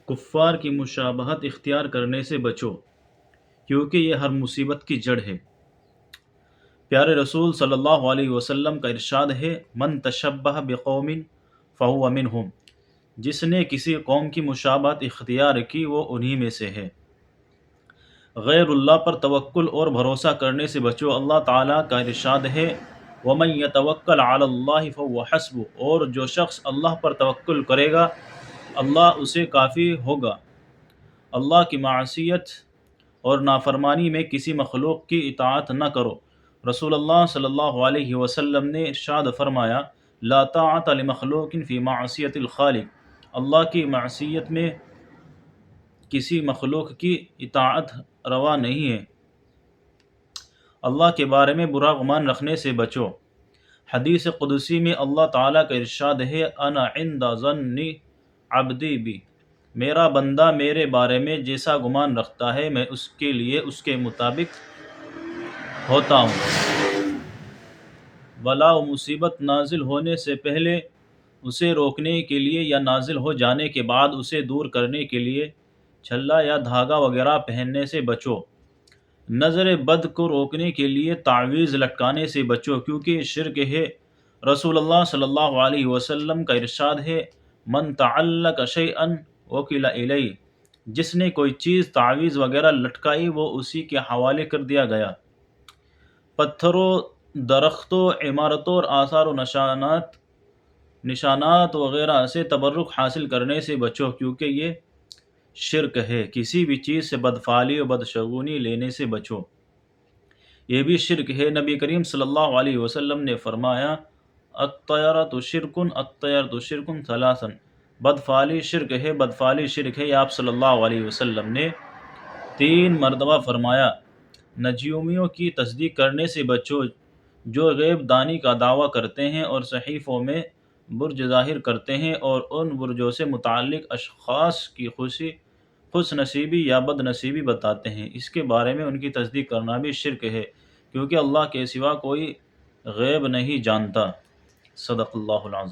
کفار کی مشابہت اختیار کرنے سے بچو، کیونکہ یہ ہر مصیبت کی جڑ ہے۔ پیارے رسول صلی اللہ علیہ وسلم کا ارشاد ہے، من تشبہ بقوم فہو منہم، جس نے کسی قوم کی مشابہت اختیار کی وہ انہی میں سے ہے۔ غیر اللہ پر توکل اور بھروسہ کرنے سے بچو۔ اللہ تعالیٰ کا ارشاد ہے، وَمَن يَتَوَكَّلْ عَلَى اللَّهِ فَهُوَ حَسْبُهُ، اور جو شخص اللہ پر توکل کرے گا اللہ اسے کافی ہوگا۔ اللہ کی معصیت اور نافرمانی میں کسی مخلوق کی اطاعت نہ کرو۔ رسول اللہ صلی اللہ علیہ وسلم نے ارشاد فرمایا، لا طاعت لمخلوق فی معصیت الخالق، اللہ کی معصیت میں کسی مخلوق کی اطاعت روا نہیں ہے۔ اللہ کے بارے میں برا گمان رکھنے سے بچو۔ حدیث قدسی میں اللہ تعالیٰ کا ارشاد ہے، انا عند ظن عبدی بی، میرا بندہ میرے بارے میں جیسا گمان رکھتا ہے میں اس کے لیے اس کے مطابق ہوتا ہوں۔ بلا و مصیبت نازل ہونے سے پہلے اسے روکنے کے لیے یا نازل ہو جانے کے بعد اسے دور کرنے کے لیے چھلا یا دھاگا وغیرہ پہننے سے بچو۔ نظر بد کو روکنے کے لیے تعویذ لٹکانے سے بچو، کیونکہ یہ شرک ہے۔ رسول اللہ صلی اللہ علیہ وسلم کا ارشاد ہے، من تعلق شیئا وکل الیہ، جس نے کوئی چیز تعویذ وغیرہ لٹکائی وہ اسی کے حوالے کر دیا گیا۔ پتھروں، درختوں، عمارتوں اور آثار و نشانات وغیرہ سے تبرک حاصل کرنے سے بچو، کیونکہ یہ شرک ہے۔ کسی بھی چیز سے بدفعلی و بدشگونی لینے سے بچو، یہ بھی شرک ہے۔ نبی کریم صلی اللہ علیہ وسلم نے فرمایا، الطیرۃ شرک، الطیرۃ شرک ثلاثا، بدفعلی شرک ہے، بدفعلی شرک ہے۔ یہ آپ صلی اللہ علیہ وسلم نے 3 مرتبہ فرمایا۔ نجومیوں کی تصدیق کرنے سے بچو، جو غیب دانی کا دعویٰ کرتے ہیں اور صحیفوں میں برج ظاہر کرتے ہیں اور ان برجوں سے متعلق اشخاص کی خوش نصیبی یا بد نصیبی بتاتے ہیں، اس کے بارے میں ان کی تصدیق کرنا بھی شرک ہے، کیونکہ اللہ کے سوا کوئی غیب نہیں جانتا۔ صدق اللہ العظیم۔